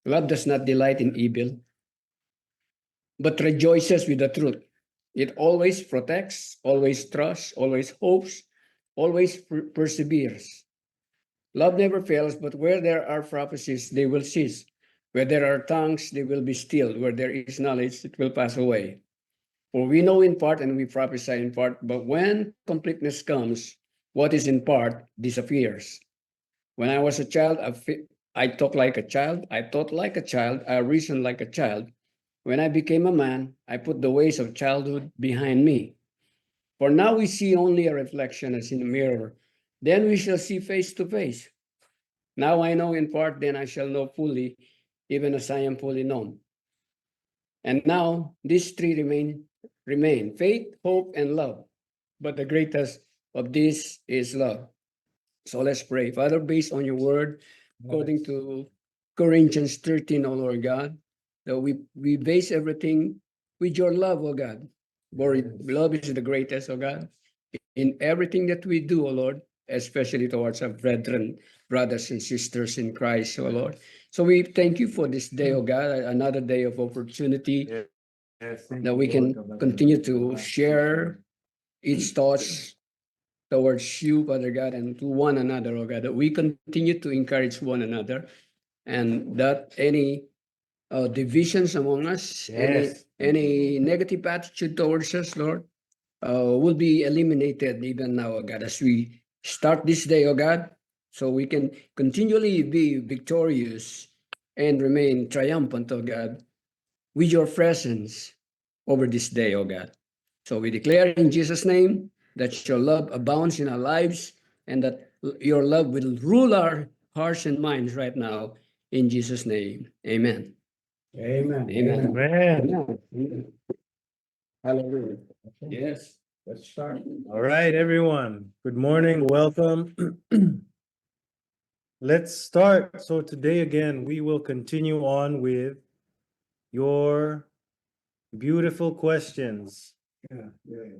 Love does not delight in evil, but rejoices with the truth. It always protects, always trusts, always hopes, always perseveres. Love never fails, but where there are prophecies, they will cease. Where there are tongues, they will be stilled. Where there is knowledge, it will pass away. For we know in part and we prophesy in part, but when completeness comes, what is in part disappears. When I was a child, I talked like a child, I thought like a child, I reasoned like a child. When I became a man, I put the ways of childhood behind me. For now we see only a reflection as in a mirror. Then we shall see face to face. Now I know in part, then I shall know fully, even as I am fully known. And now these three remain faith, hope, and love. But the greatest of these is love. So let's pray. Father, based on your word, according to Corinthians 13, O Lord God, that we base everything with your love, O God. For love is the greatest, O God. In everything that we do, O Lord, especially towards our brethren, brothers and sisters in Christ, O Lord. So we thank you for this day, O God, another day of opportunity that we can continue to share its thoughts towards you, Father God, and to one another, oh God, that we continue to encourage one another, and that any divisions among us, any negative attitude towards us, Lord, will be eliminated even now, oh God, as we start this day, oh God, so we can continually be victorious and remain triumphant, oh God, with your presence over this day, oh God. So we declare in Jesus' name that your love abounds in our lives and that your love will rule our hearts and minds right now in Jesus' name. Amen. Amen. Amen. Amen. Amen. Hallelujah. Yes. Let's start. All right, everyone. Good morning. Welcome. Let's start. So today again, we will continue on with your beautiful questions.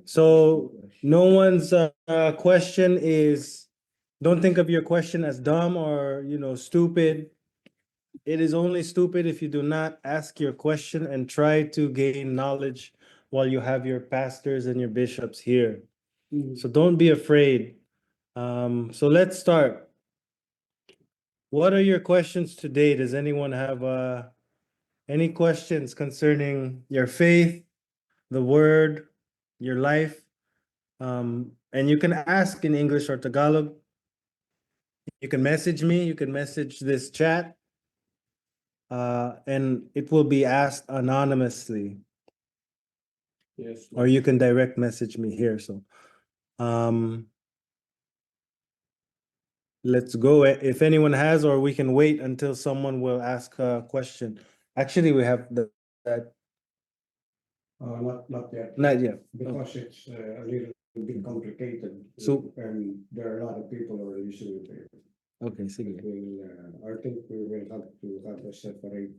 So no one's question is, don't think of your question as dumb or, stupid. It is only stupid if you do not ask your question and try to gain knowledge while you have your pastors and your bishops here. So don't be afraid. So let's start. What are your questions today? Does anyone have any questions concerning your faith, the word, your life? And you can ask in English or Tagalog. You can message me, you can message this chat, and it will be asked anonymously. Yes. Or you can direct message me here. So let's go. If anyone has, or we can wait until someone will ask a question. Actually, we have that. Not yet, Not yet. because it's a little bit complicated. So- And there are a lot of people who are listening to it. Okay, sige. I think we will have to have a separate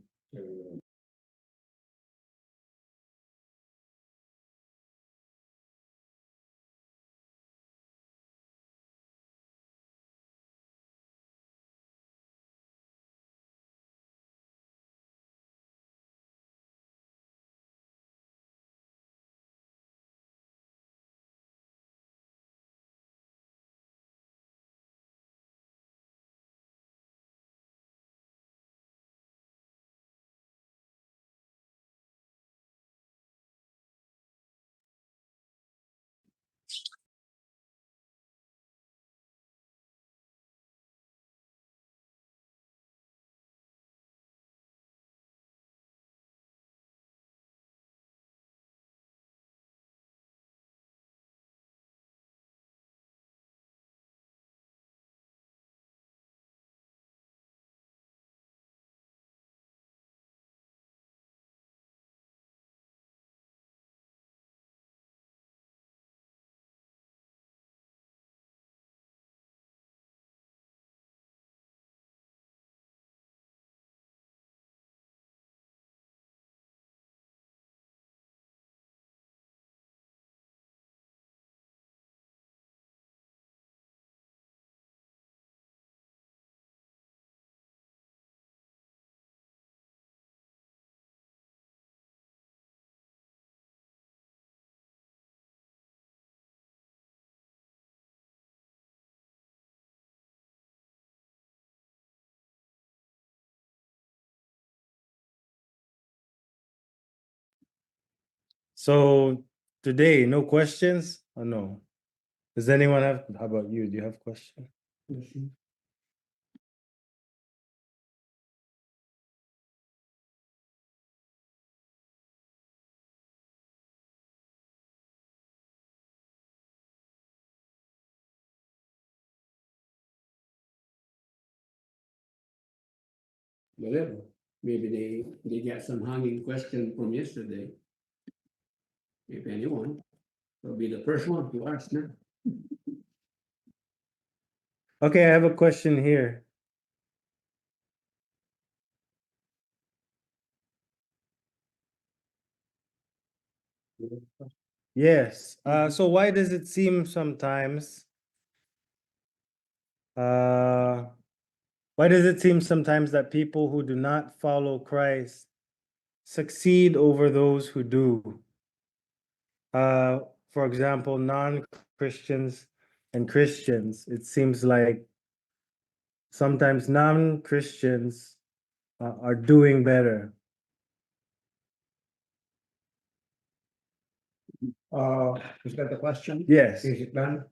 So today, no questions? Or no? Does anyone have, how about you? Do you have questions? Whatever. Maybe they get some hanging question from yesterday. If anyone, will be the first one to ask now. Okay, I have a question here. Yes. So why does it seem sometimes why does it seem sometimes that people who do not follow Christ succeed over those who do? For example, non-Christians and Christians. It seems like sometimes non-Christians are doing better. Is that the question? Yes. Is it done?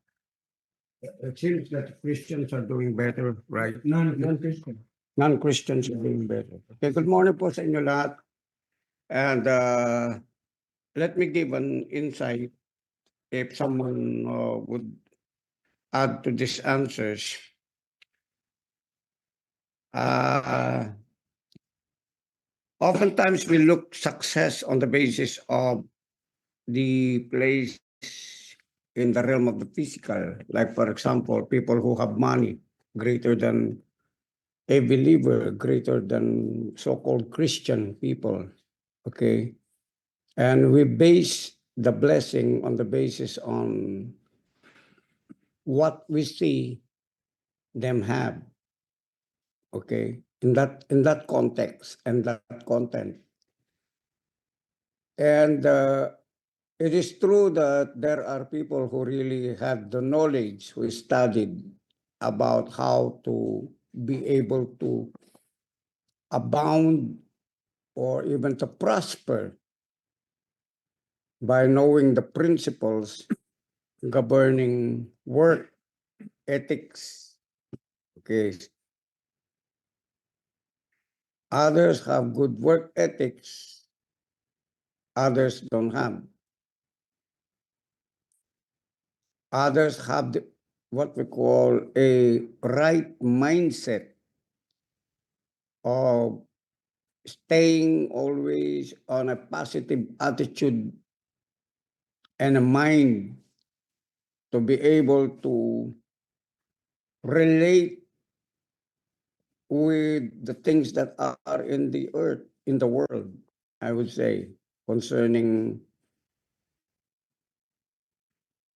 It seems that Christians are doing better, right? Non-Christian. Non-Christians are doing better. Okay, good morning po sa inyo lahat. And let me give an insight if someone would add to these answers. Oftentimes we look success on the basis of the place in the realm of the physical. Like for example, people who have money greater than a believer, greater than so-called Christian people. Okay. And we base the blessing on the basis on what we see them have. Okay. In that context and that content. And it is true that there are people who really have the knowledge, who studied about how to be able to abound or even to prosper by knowing the principles governing work ethics. Okay. Others have good work ethics, others don't have. Others have what we call a right mindset of staying always on a positive attitude and a mind to be able to relate with the things that are in the earth, in the world, I would say, concerning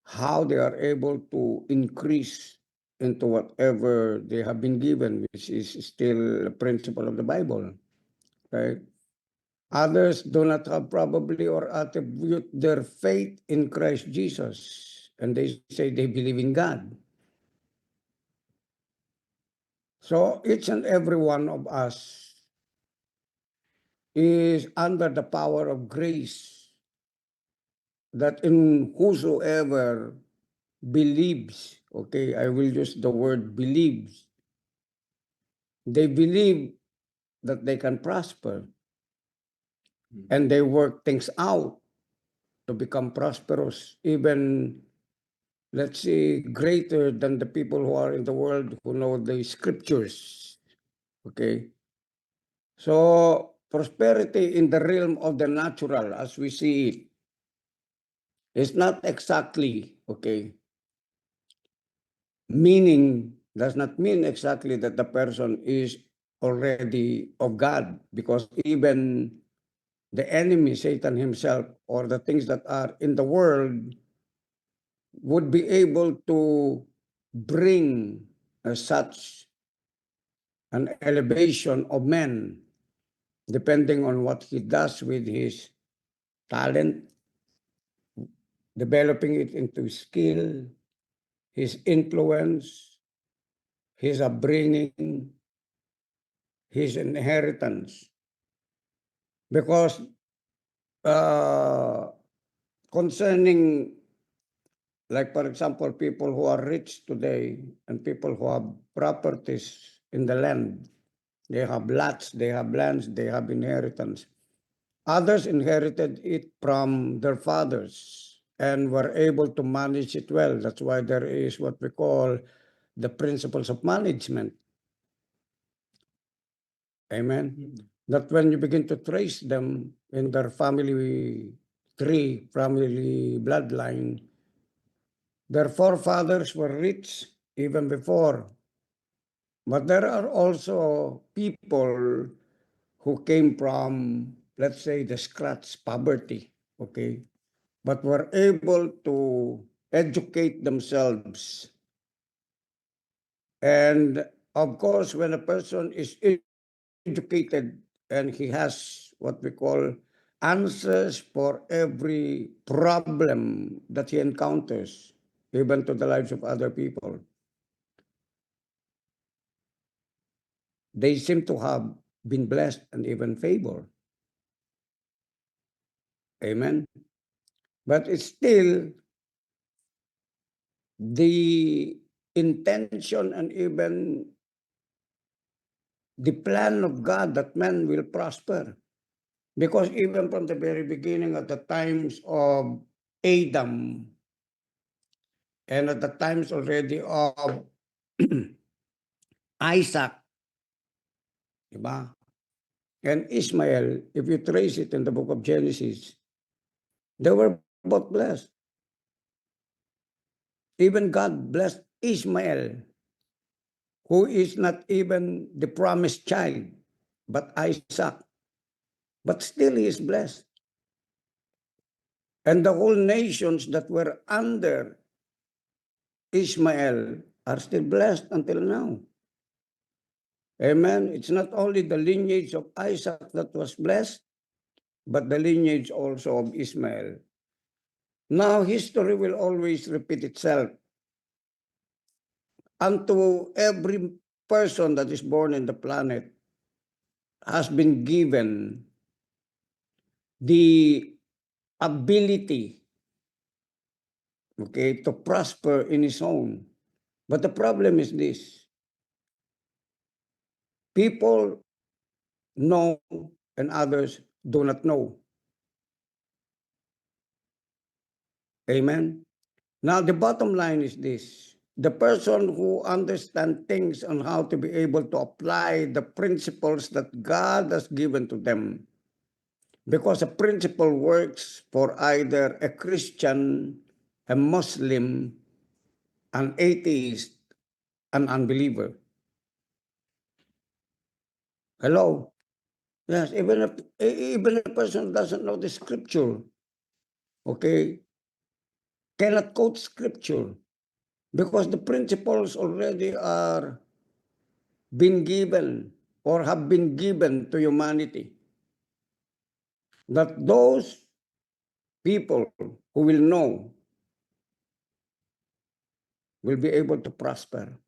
how they are able to increase into whatever they have been given, which is still a principle of the Bible, right? Others do not have probably or attribute their faith in Christ Jesus, and they say they believe in God. So each and every one of us is under the power of grace, that in whosoever believes, okay, I will use the word believes, they believe that they can prosper and they work things out to become prosperous, even, let's say, greater than the people who are in the world who know the scriptures. Okay. So prosperity in the realm of the natural as we see it is not exactly, okay, meaning does not mean exactly that the person is already of God, because even the enemy, Satan himself, or the things that are in the world would be able to bring such an elevation of men, depending on what he does with his talent, developing it into skill, his influence, his upbringing, his inheritance. Because concerning, like for example, people who are rich today and people who have properties in the land. They have lots, they have lands, they have inheritance. Others inherited it from their fathers and were able to manage it well. That's why there is what we call the principles of management. Amen. That when you begin to trace them in their family tree, family bloodline, their forefathers were rich even before. But there are also people who came from, let's say, the scratch poverty, okay, but were able to educate themselves. And of course, when a person is educated and he has what we call answers for every problem that he encounters, even to the lives of other people, they seem to have been blessed and even favored. Amen. But it's still the intention and even the plan of God that man will prosper. Because even from the very beginning, at the times of Adam, and at the times already of Isaac, diba? And Ishmael, if you trace it in the book of Genesis, they were both blessed. Even God blessed Ishmael, who is not even the promised child, but Isaac. But still he is blessed. And the whole nations that were under Ishmael are still blessed until now. Amen. It's not only the lineage of Isaac that was blessed, but the lineage also of Ishmael. Now, history will always repeat itself. Unto every person that is born in the planet has been given the ability, okay, to prosper in his own. But the problem is this: people know and others do not know. Amen. Now, the bottom line is this: the person who understands things on how to be able to apply the principles that God has given to them, because a principle works for either a Christian, a Muslim, an atheist, an unbeliever. Hello? Yes, even a person who doesn't know the scripture, okay, cannot quote scripture because the principles already are been given or have been given to humanity. That those people who will know will be able to prosper.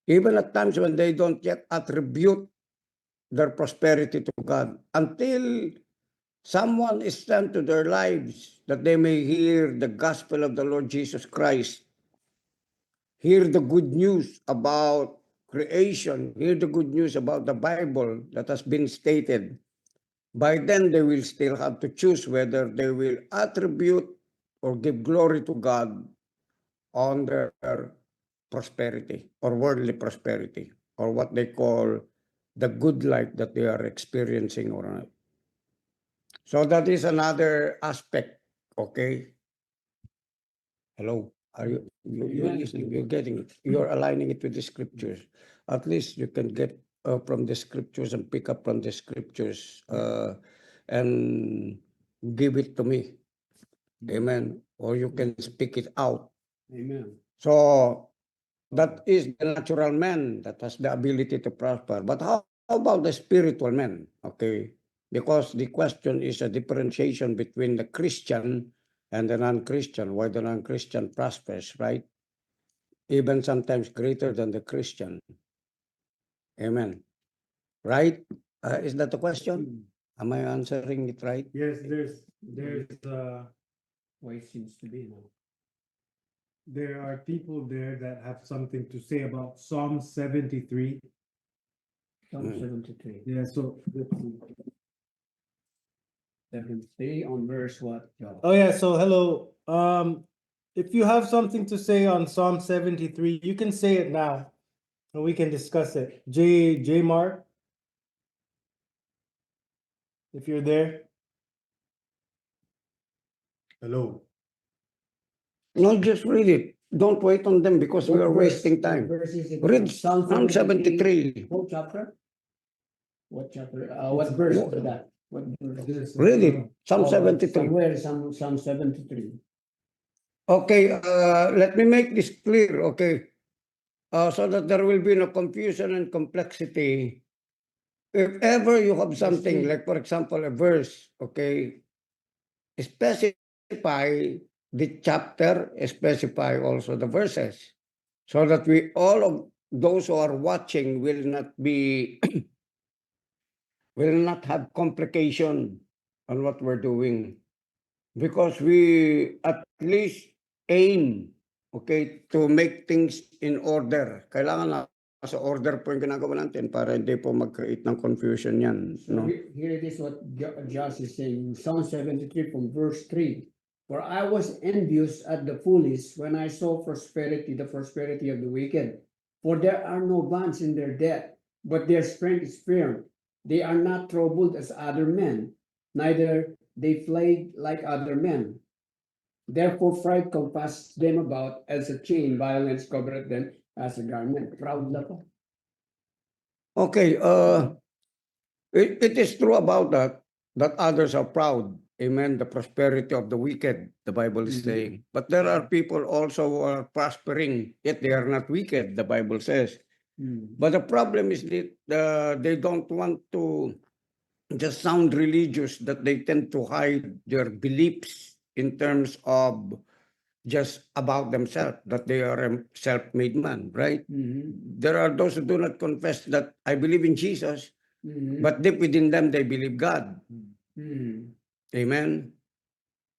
Even at times when they don't yet attribute their prosperity to God, until someone is sent to their lives that they may hear the gospel of the Lord Jesus Christ, hear the good news about creation, hear the good news about the Bible that has been stated. By then, they will still have to choose whether they will attribute or give glory to God on their prosperity or worldly prosperity, or what they call the good life that they are experiencing or not. So that is another aspect, okay? Hello, are you're listening, you're getting it, you're aligning it with the scriptures. At least you can get from the scriptures and pick up from the scriptures and give it to me. Amen. Or you can speak it out. Amen. So that is the natural man that has the ability to prosper. But how about the spiritual man? Okay. Because the question is a differentiation between the Christian and the non-Christian. Why the non-Christian prospers, right? Even sometimes greater than the Christian. Amen. Right? Is that the question? Am I answering it right? Yes, there's Why it seems to be now. There are people there that have something to say about Psalm 73. Psalm Mm. 73. Yeah, so let's see. 73 on verse what, Joe? Oh yeah, so hello. If you have something to say on Psalm 73, you can say it now and we can discuss it. J Mark, if you're there. Hello. No, just read it. Don't wait on them because we What are verse? wasting What time. verse is it? Read Psalm 73. What chapter? What chapter? What verse No. is that? What verse? Read it. Psalm Oh, 73. Somewhere, Psalm 73. Okay, let me make this clear, okay? So that there will be no confusion and complexity. If ever you have something, like for example, a verse, okay, specify the chapter, specify also the verses, so that we all of those who are watching will not be will not have complication on what we're doing, because we at least aim, okay, to make things in order. Kailangan na sa order po yung ginagawa natin para hindi po mag-create ng confusion yan. So No? here it is what Josh is saying, Psalm 73 from verse 3. For I was envious at the foolish when I saw prosperity, the prosperity of the wicked. For there are no bonds in their debt, but their strength is firm. They are not troubled as other men, neither they plague like other men. Therefore pride compasses them about as a chain, violence covereth them as a garment. Proud na po. Okay, it is true about that others are proud. Amen. The prosperity of the wicked, the Bible is Mhm. saying. But there are people also who are prospering, yet they are not wicked, the Bible says. But the problem is that they don't want to just sound religious, that they tend to hide their beliefs in terms of just about themselves, that they are a self-made man, right? Mhm. There are those who do not confess that I believe in Jesus, Mhm. but deep within them, they believe God. Mhm. Amen.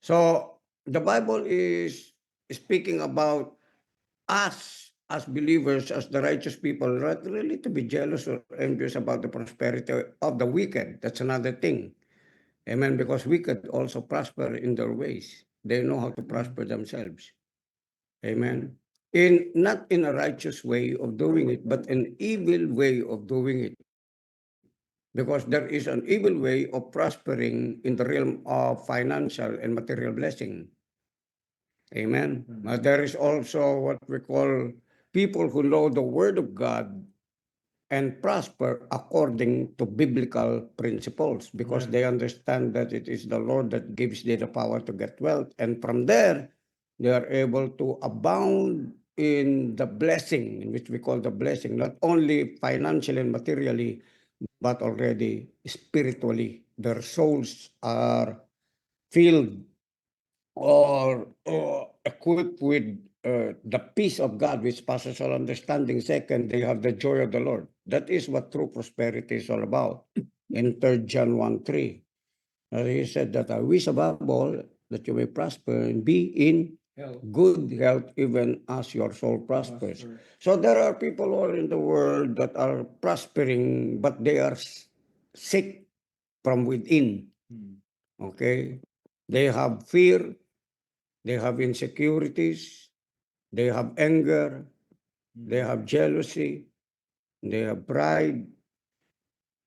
So the Bible is speaking about us as believers, as the righteous people, not really to be jealous or envious about the prosperity of the wicked. That's another thing. Amen. Because wicked also prosper in their ways. They know how to prosper themselves. Amen. Not in a righteous way of doing it, but an evil way of doing it. Because there is an evil way of prospering in the realm of financial and material blessing. Amen. There is also what we call people who know the Word of God and prosper according to biblical principles, because they understand that it is the Lord that gives them the power to get wealth. And from there, they are able to abound in the blessing, in which we call the blessing, not only financially and materially, but already spiritually. Their souls are filled or equipped with the peace of God, which passes all understanding. Second, they have the joy of the Lord. That is what true prosperity is all about. In 3 John 1:3, he said that I wish above all that you may prosper and be in good health, even as your soul prospers. So there are people all in the world that are prospering, but they are sick from within. Okay? They have fear, they have insecurities, they have anger, they have jealousy, they have pride,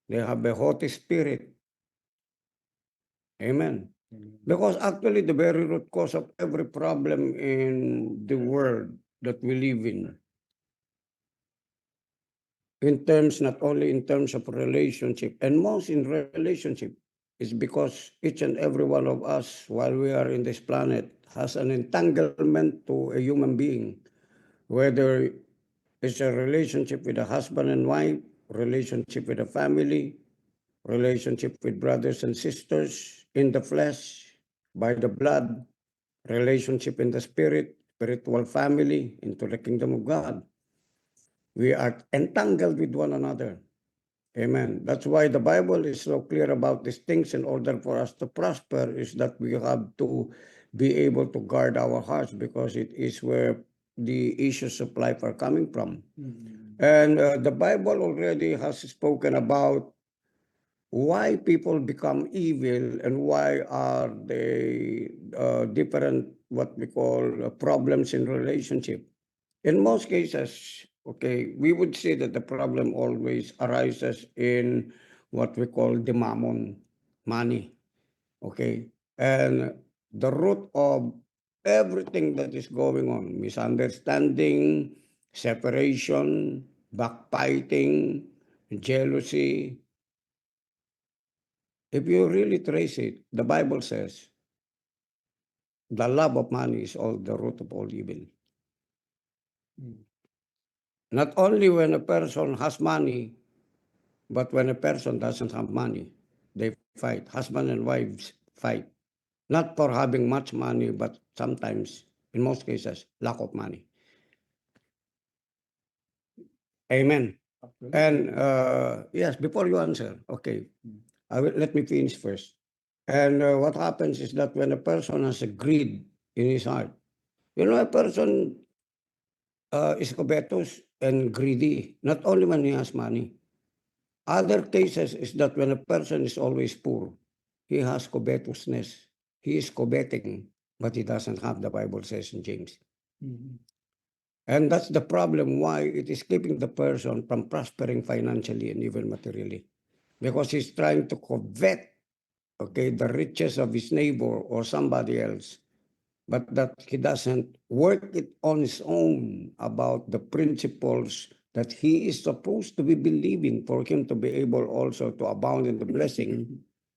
they have a haughty spirit. Amen. Because actually the very root cause of every problem in the world that we live in terms, not only in terms of relationship, and most in relationship, is because each and every one of us, while we are in this planet, has an entanglement to a human being, whether it's a relationship with a husband and wife, relationship with a family, relationship with brothers and sisters in the flesh, by the blood, relationship in the spirit, spiritual family, into the kingdom of God. We are entangled with one another. Amen. That's why the Bible is so clear about these things. In order for us to prosper, is that we have to be able to guard our hearts because it is where the issues of life are coming from. And the Bible already has spoken about why people become evil and why are they different, what we call problems in relationship. In most cases, okay, we would say that the problem always arises in what we call the mammon, money, okay? And the root of everything that is going on, misunderstanding, separation, backbiting, jealousy, if you really trace it, the Bible says the love of money is all the root of all evil. Not only when a person has money, but when a person doesn't have money, they fight. Husband and wives fight. Not for having much money, but sometimes, in most cases, lack of money. Amen. And yes, before you answer, okay, let me finish first. And what happens is that when a person has a greed in his heart, you know, a person is covetous and greedy, not only when he has money. Other cases is that when a person is always poor, he has covetousness. He is coveting, but he doesn't have, the Bible says in James. And that's the problem why it is keeping the person from prospering financially and even materially. Because he's trying to covet, okay, the riches of his neighbor or somebody else, but that he doesn't work it on his own about the principles that he is supposed to be believing for him to be able also to abound in the blessing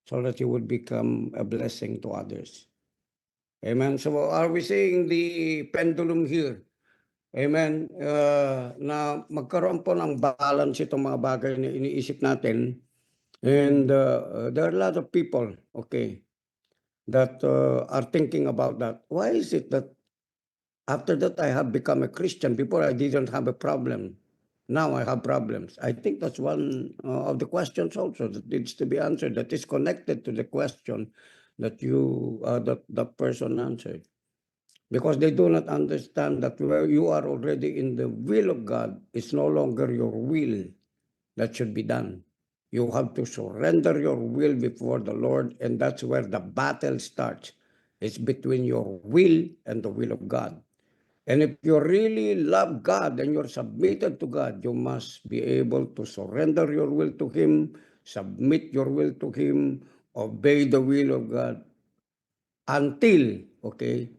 so that he would become a blessing to others. Amen. So are we seeing the pendulum here? Amen. Na magkaroon po ng balance itong mga bagay na iniisip natin. And there are a lot of people, okay, that are thinking about that. Why is it that after that I have become a Christian? Before I didn't have a problem. Now I have problems. I think that's one of the questions also that needs to be answered, that is connected to the question that that person answered. Because they do not understand that where you are already in the will of God, it's no longer your will that should be done. You have to surrender your will before the Lord, and that's where the battle starts. It's between your will and the will of God. And if you really love God and you're submitted to God, you must be able to surrender your will to Him, submit your will to Him, obey the will of God until, okay,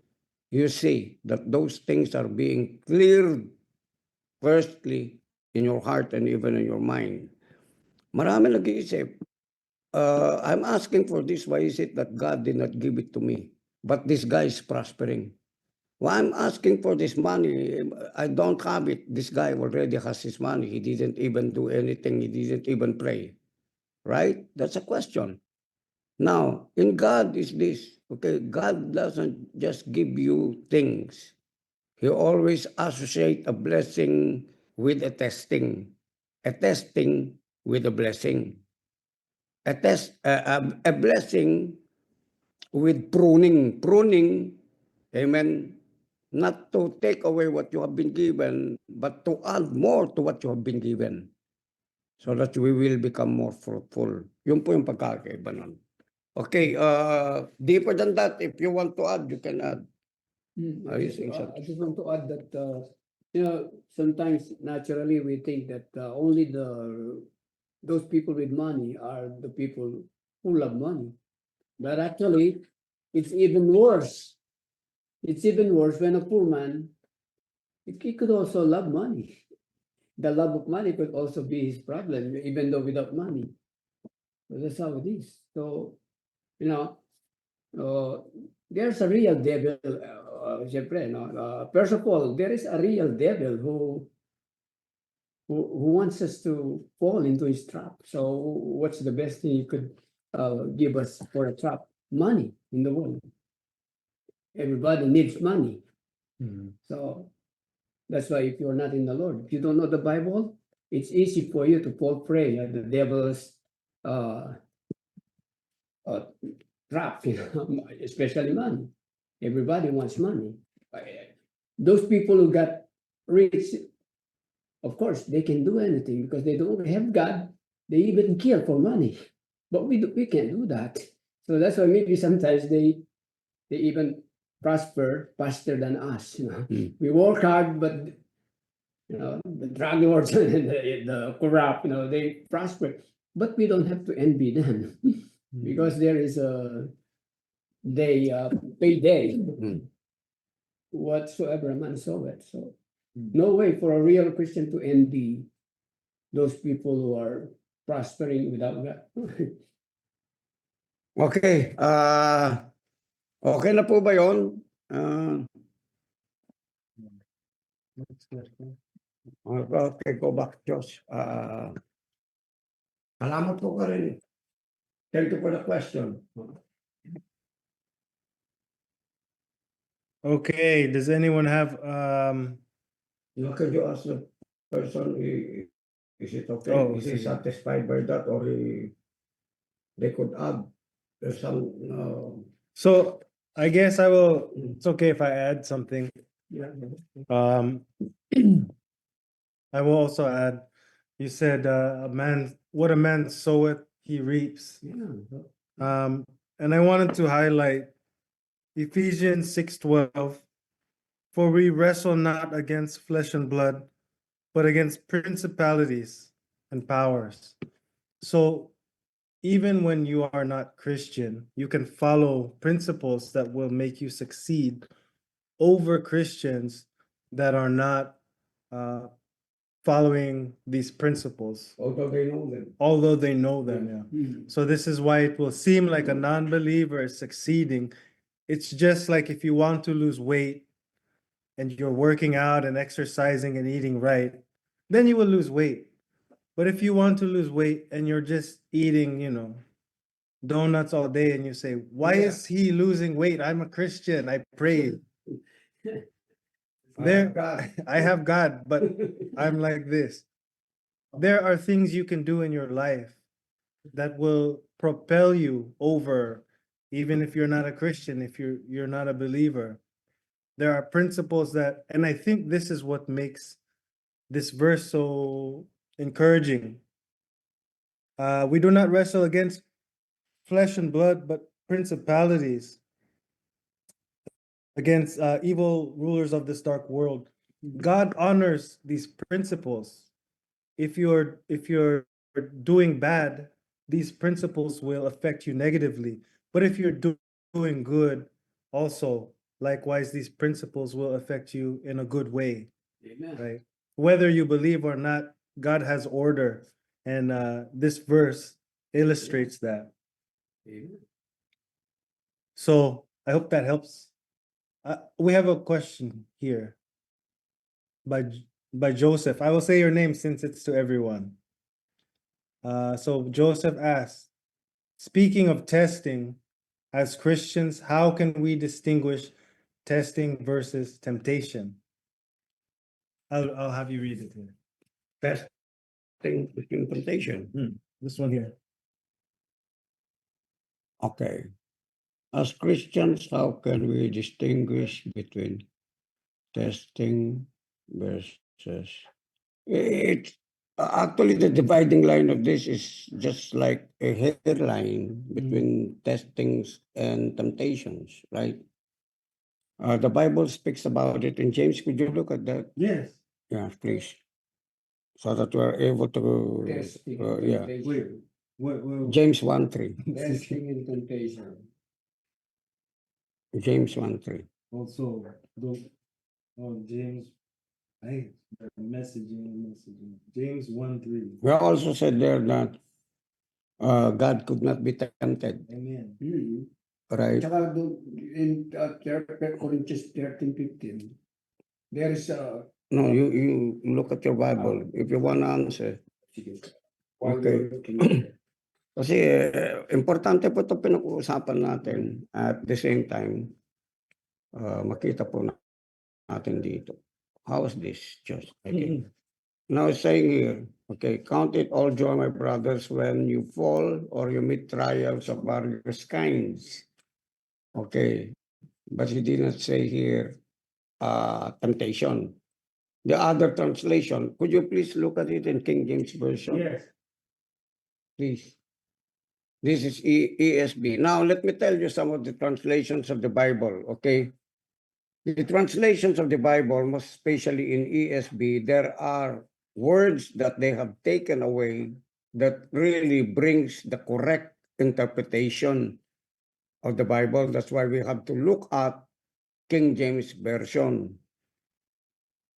you see that those things are being cleared firstly in your heart and even in your mind. Marami nag-iisip, I'm asking for this, why is it that God did not give it to me? But this guy is prospering. Why I'm asking for this money, I don't have it. This guy already has his money. He didn't even do anything. He didn't even pray. Right? That's a question. Now, in God is this, okay, God doesn't just give you things. He always associate a blessing with a testing with a blessing, a blessing with pruning, amen, not to take away what you have been given, but to add more to what you have been given, so that we will become more fruitful. Yun po yung pagkakaiba nun. Okay, deeper than that, if you want to add, you can add. Are you saying I something? just want to add that, you know, sometimes naturally we think that only those people with money are the people who love money. But actually, it's even worse. It's even worse when a poor man, he could also love money. The love of money could also be his problem, even though without money. So that's how it is. So, you know, there's a real devil. Siyempre, no? First of all, there is a real devil who wants us to fall into his trap. So, what's the best thing he could give us for a trap? Money in the world. Everybody needs money. So, that's why if you're not in the Lord, if you don't know the Bible, it's easy for you to fall prey at the devil's trap, you know, especially money. Everybody wants money. Those people who got rich, of course, they can do anything because they don't have God. They even kill for money, but we can't do that. So that's why maybe sometimes they even prosper faster than us. You know, we work hard, but the drug lords and the corrupt, they prosper, but we don't have to envy them because there is a day payday whatsoever a man soweth. So no way for a real Christian to envy those people who are prospering without God. Okay, okay na po ba yun? Okay, go back, Josh. Salamat po ka rin. Thank you for the question. Okay, does anyone have Could you ask the person, is it okay? Oh, Is he sige. satisfied by that, or they could add some, so I guess I will, it's okay if I add something. Um, I will also add, you said what a man soweth, he reaps. And I wanted to highlight Ephesians 6:12, for we wrestle not against flesh and blood, but against principalities and powers. So even when you are not Christian, you can follow principles that will make you succeed over Christians that are not following these principles, although they know them. although they know them. Yeah. So this is why it will seem like a non-believer is succeeding. It's just like if you want to lose weight and you're working out and exercising and eating right, then you will lose weight. But if you want to lose weight and you're just eating, donuts all day and you say, why Yeah. is he losing weight? I'm a Christian. I pray. There, I have God, but I'm like this. There are things you can do in your life that will propel you over, even if you're not a Christian, if you're not a believer. There are principles that, and I think this is what makes this verse so encouraging. We do not wrestle against flesh and blood, but principalities, against evil rulers of this dark world. God honors these principles. If you're doing bad, these principles will affect you negatively. But if you're doing good, also likewise, these principles will affect you in a good way, Amen. right? Whether you believe or not, God has order, and this verse illustrates that. Amen. So I hope that helps. We have a question here by Joseph. I will say your name since it's to everyone. So Joseph asks, speaking of testing, as Christians, how can we distinguish testing versus temptation? I'll have you read it here. Testing between temptation. This one here. Okay. As Christians, how can we distinguish between testing versus it? Actually, the dividing line of this is just like a hairline between testings and temptations, right? The Bible speaks about it in James. Could you look at that? Yes. Yeah, please. So that we're able to, Testing yeah. and Wait. temptation. What? James 1:3. Testing and temptation. James 1:3. Also, James, messaging. James 1:3. We also said there that God could not be tempted, Amen. right? Tsaka doon in 3 Corinthians 13:15, there is a No, you look at your Bible if you want to answer. while Okay. you're looking at it. Kasi importante po ito pinag-uusapan natin at the same time makita po natin dito. How is this just? Okay. Now it's saying here, okay, count it all joy, my brothers, when you fall or you meet trials of various kinds. Okay. but he did not say here temptation. The other translation, could you please look at it in King James Version? Yes. Please. This is ESB. Now, let me tell you some of the translations of the Bible, okay? The translations of the Bible, most especially in ESB, there are words that they have taken away that really brings the correct interpretation of the Bible. That's why we have to look at King James Version.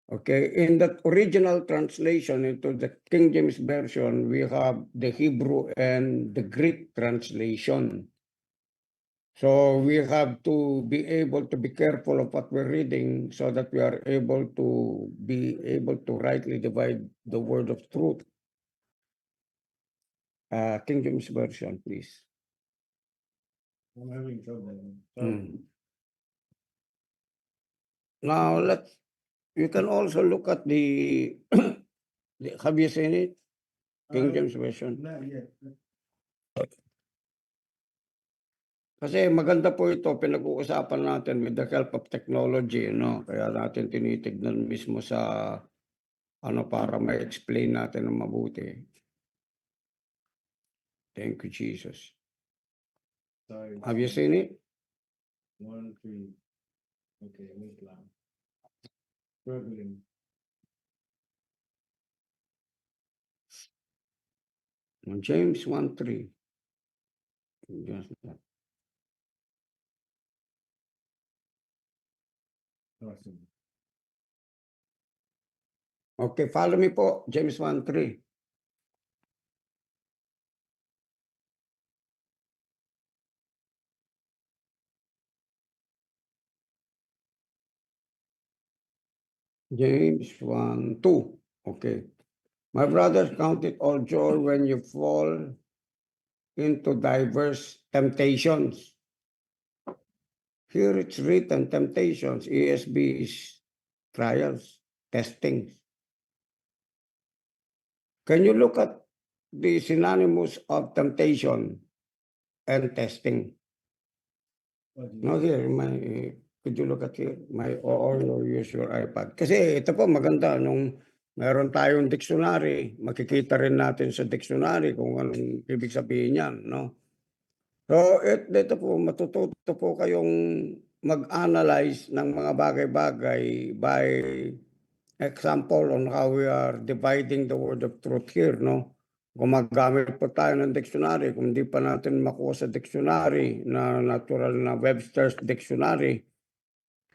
Okay, in the original translation into the King James Version, we have the Hebrew and the Greek translation. So we have to be able to be careful of what we're reading so that we are able to rightly divide the word of truth. King James Version, please. I'm having trouble. Now you can also look at the, have you seen it? King James Version. Not yet. Kasi maganda po ito, pinag-uusapan natin with the help of technology, no? Kaya natin tinitignan mismo sa para ma-explain natin ng mabuti. Thank you, Jesus. Sorry. Have you seen it? 1, 3. Okay, wait lang. Struggling. James 1:3. Just that. Awesome. Okay, follow me po, James 1:3. James 1:2. Okay. My brothers, count it all joy when you fall into diverse temptations. Here it's written temptations. ESB is trials, testings. Can you look at the synonymous of temptation and testing? No, here, could you look at here? Or use your iPad. Kasi ito po maganda, nung meron tayong dictionary, makikita rin natin sa dictionary kung anong ibig sabihin niyan, no? So, dito po, matututo po kayong mag-analyze ng mga bagay-bagay by example on how we are dividing the word of truth here, no? Gumagamit po tayo ng dictionary. Kung hindi pa natin makuha sa dictionary na natural na Webster's Dictionary,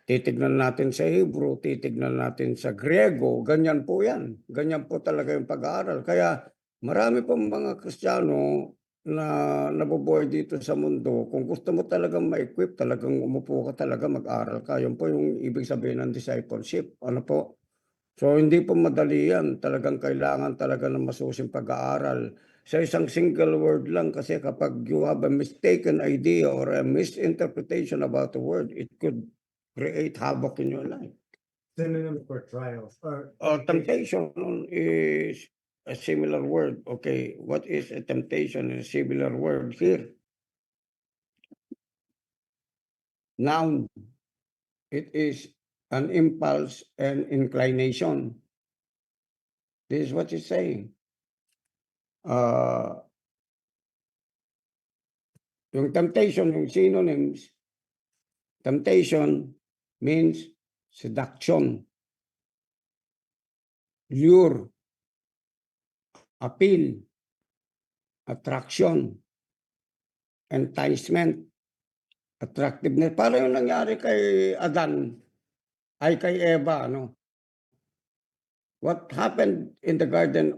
titignan natin sa Hebrew, titignan natin sa Griego, ganyan po yan. Ganyan po talaga yung pag-aaral. Kaya marami pong mga Kristiyano na nabubuhay dito sa mundo. Kung gusto mo talagang ma-equip, talagang umupo ka talaga, mag-aral ka. Yun po yung ibig sabihin ng discipleship. Ano po? So hindi po madali yan. Talagang kailangan talaga ng masusing pag-aaral. Sa isang single word lang kasi kapag you have a mistaken idea or a misinterpretation about the word, it could create havoc in your life. Synonym for trials. Temptation is a similar word. Okay, what is a temptation is a similar word here? Noun. It is an impulse and inclination. This is what it's saying. Yung temptation, yung synonyms, temptation means seduction, lure, appeal, attraction, enticement, attractiveness. Para yung nangyari kay Adan ay kay Eva, no? What happened in the garden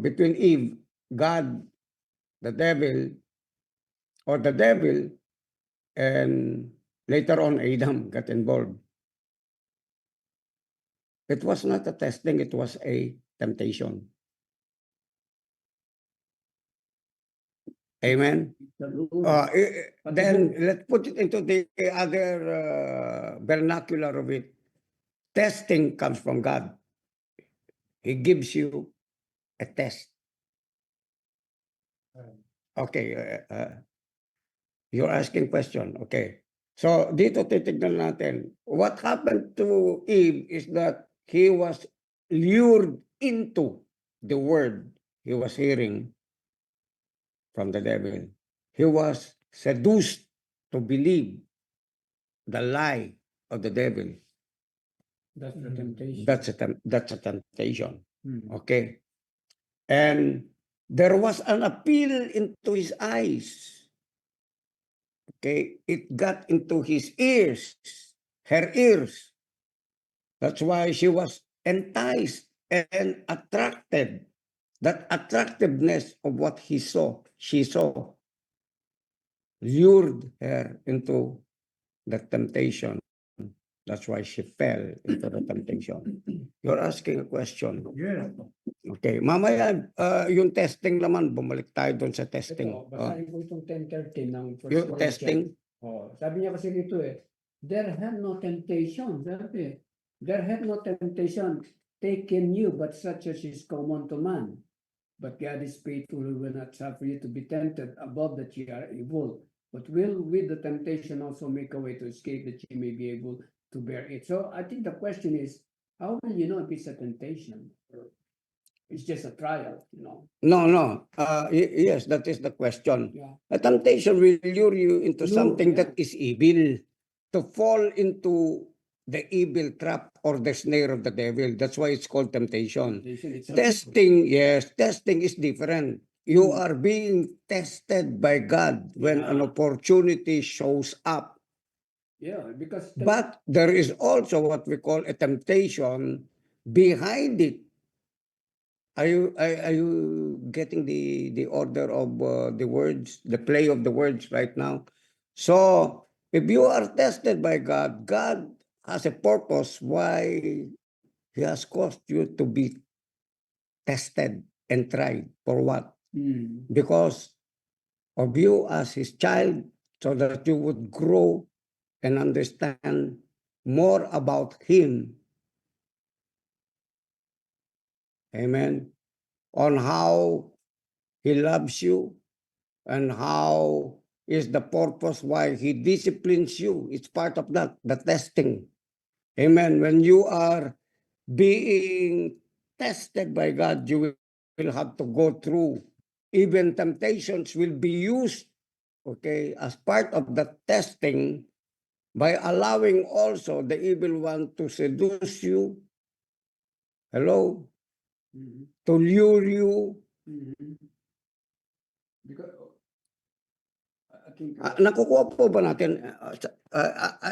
between Eve, God, the devil, and later on Adam got involved. It was not a testing, it was a temptation. Amen. Then let's put it into the other vernacular of it. Testing comes from God. He gives you a test. Okay, you're asking question. Okay. So dito titignan natin. What happened to Eve is that he was lured into the word he was hearing from the devil. He was seduced to believe the lie of the devil. That's the temptation. That's a temptation. Mm. Okay. And there was an appeal into his eyes. Okay, it got into his ears, her ears. That's why she was enticed and attracted. That attractiveness of what she saw, lured her into the temptation. That's why she fell into the temptation. You're asking a question. Yeah. Okay, mamaya yung testing naman, bumalik tayo doon sa testing. Ito, basahin ko itong 10:13 ng First Yung Corinthians. testing, Sabi niya kasi dito there have no temptation, sabi. There have no temptation taken you, but such as is common to man. But God is faithful, who will not suffer you to be tempted above that ye are able, but will with the temptation also make a way to escape that ye may be able to bear it. So I think the question is, how will you know if it's a temptation? Or it's just a trial, no. Yes, that is the question. Yeah. A temptation will lure you into Lure, something yeah. that is evil, to fall into the evil trap or the snare of the devil. That's why it's called temptation. Temptation, it's a- Testing, yes, testing is different. You Hmm. are being tested by God when an Yeah. opportunity shows up. Yeah, because But there is also what we call a temptation behind it. Are you getting the order of the words, the play of the words right now? So if you are tested by God, God has a purpose why He has caused you to be tested and tried. For what? Hmm. Because of you as His child, so that you would grow and understand more about Him. Amen. On how He loves you and how is the purpose why He disciplines you. It's part of that, the testing. Amen. When you are being tested by God, you will have to go through. Even temptations will be used, okay, as part of the testing by allowing also the evil one to seduce you. Hello? Mhm. To lure you. Mhm. Because I think Nakukuha po ba natin?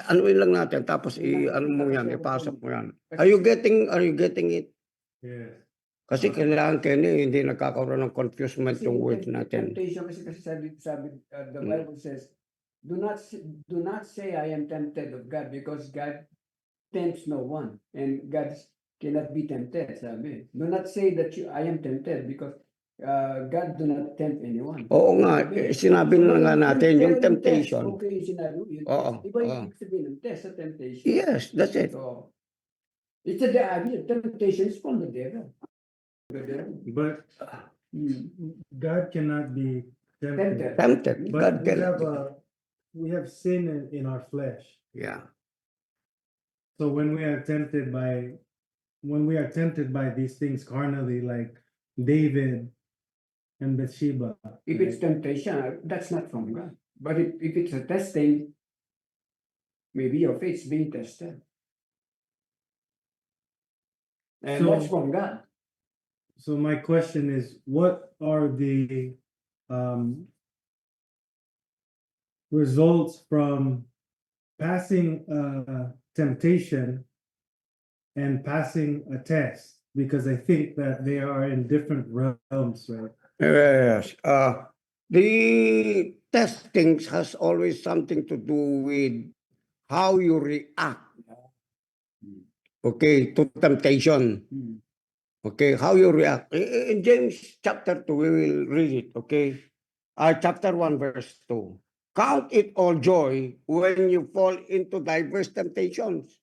Anuin lang natin tapos ano mo yan, ipasok mo yan. Are you getting it? Yeah. Kasi kailangan Kenny, hindi nagkakaroon ng confusement kasi yung words yung natin. temptation kasi sabi the Hmm. Bible says, do not say I am tempted of God, because God tempts no one and God cannot be tempted, sabi. Do not say that I am tempted, because God do not tempt anyone. Oo nga, sinabi na nga natin yung Pero temptation. Test, okay, yung sinabi mo, yung Oo, test. Iba yung oo. ibig sabihin ng test sa temptation. Yes, that's it. So, it's a temptation is from the devil. But God cannot be tempted. Tempted. God But can. we have sin in our flesh. Yeah. So when we are tempted by these things carnally, like David and Bathsheba, If it's temptation, that's not from God. But if it's a testing, maybe your faith's being tested. And So- that's from God. so my question is, what are the results from passing temptation and passing a test? Because I think that they are in different realms, right? Yes. The testing has always something to do with how you react, okay, to temptation. Hmm. Okay, how you react. In James chapter 2, we will read it, okay? Chapter 1, verse 2. Count it all joy when you fall into diverse temptations.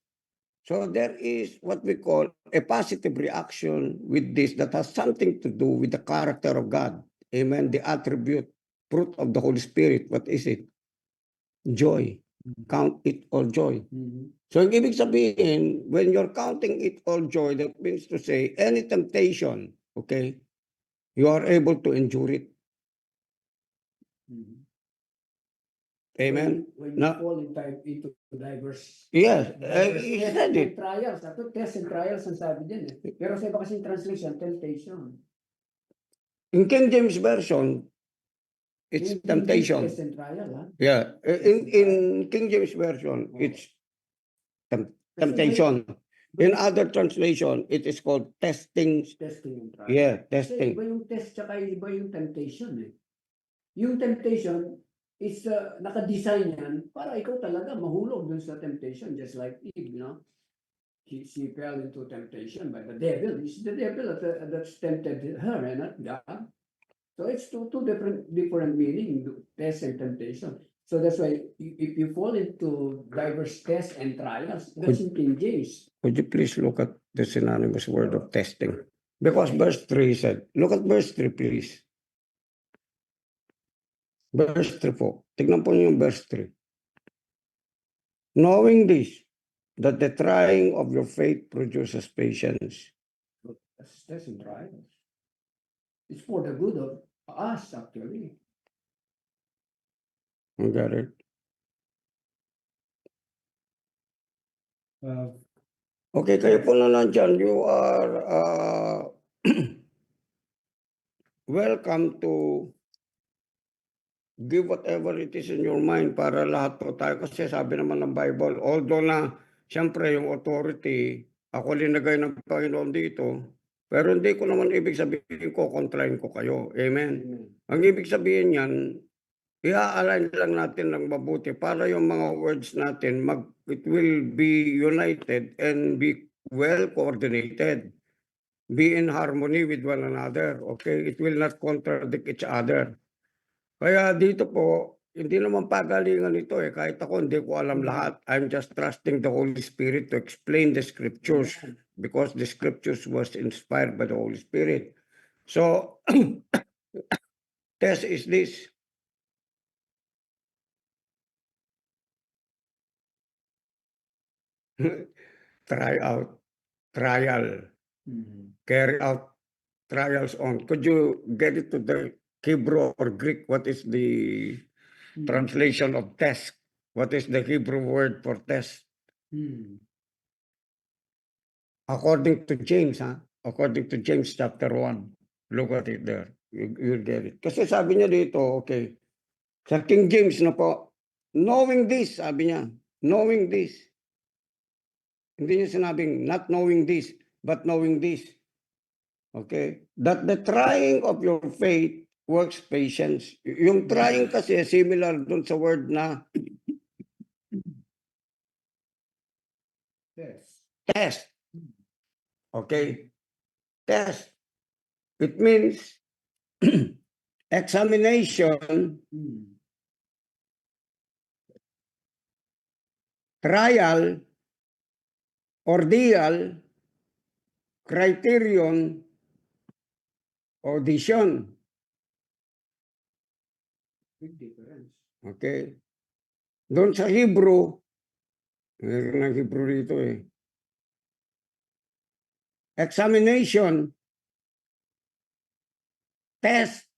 So there is what we call a positive reaction with this that has something to do with the character of God. Amen. The attribute fruit of the Holy Spirit. What is it? Joy. Count it all joy. Mhm. So, ang ibig sabihin, when you're counting it all joy, that means to say, any temptation, okay, you are able to endure it. Mhm. Amen? When you Now, fall into diverse yes, diverse he tests said and it. trials. Ito, tests and trials ang sabi din eh. Pero sa iba kasing translation, temptation. In King James Version, it's Yung King James, temptation. test and trial, ha? Yeah, in King James Version, it's temptation. In other translation, it is called testing. Testing and trial. Yeah, Kasi testing. iba yung test tsaka iba yung temptation eh. Yung temptation is naka-design yan para ikaw talaga mahulog dun sa temptation, just like Eve, you know. She fell into temptation by the devil. It's the devil that's tempted her, and not God. So it's two different meaning, test and temptation. So that's why if you fall into diverse tests and trials, that's in King James. Would you please look at the synonymous word of testing? Because verse 3 said, look at verse 3 please. Verse 3 po. Tignan po niyo yung verse 3. Knowing this, that the trying of your faith produces patience. That's tests and trials. It's for the good of us, actually. You got it? Okay, kayo po na nandyan. You are welcome to give whatever it is in your mind para lahat po tayo. Kasi sabi naman ng Bible, although na siyempre yung authority, ako linagay ng Panginoon dito, pero hindi ko naman ibig sabihin ko, kontrahin ko kayo. Amen. Ang ibig sabihin yan, i-align lang natin ng mabuti para yung mga words natin, it will be united and be well coordinated. Be in harmony with one another. Okay? It will not contradict each other. Kaya dito po, hindi naman pagalingan ito eh. Kahit ako, hindi ko alam lahat. I'm just trusting the Holy Spirit to explain the scriptures because the scriptures was inspired by the Holy Spirit. So, test is this. Try out, trial, carry out trials on. Could you get it to the Hebrew or Greek? What is the translation of test? What is the Hebrew word for test? According to James, according to James chapter 1. Look at it there. You'll get it. Kasi sabi niya dito, okay, sa King James na po, knowing this, sabi niya, knowing this. Hindi niya sinabing not knowing this, but knowing this. Okay? That the trying of your faith works patience. Yung trying kasi similar dun sa word na test. Okay? Test. It means examination, trial, ordeal, criterion, audition. Big difference. Okay? Doon sa Hebrew, meron ng Hebrew rito eh. Examination, test,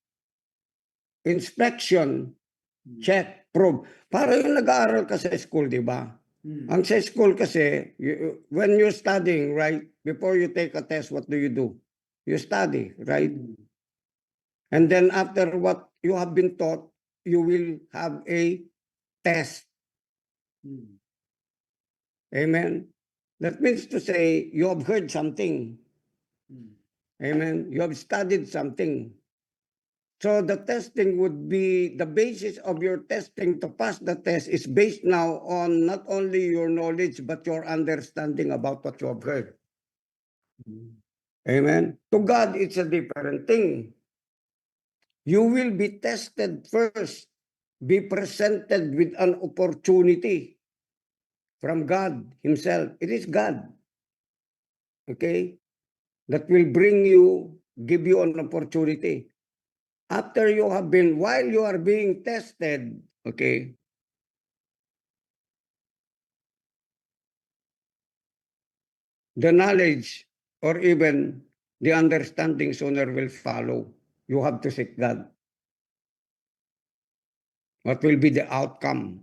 inspection, check, probe. Para yung nag-aaral ka sa school, di ba? Ang sa school kasi, when you're studying, right, before you take a test, what do? You study, right? And then after what you have been taught, you will have a test. Amen. That means to say, you have heard something. Amen. You have studied something. So the testing would be, the basis of your testing to pass the test is based now on not only your knowledge, but your understanding about what you have heard. Amen. To God, it's a different thing. You will be tested first, be presented with an opportunity from God Himself. It is God, okay, that will bring you, give you an opportunity. after you have been, while you are being tested, okay, the knowledge or even the understanding sooner will follow. You have to seek God. What will be the outcome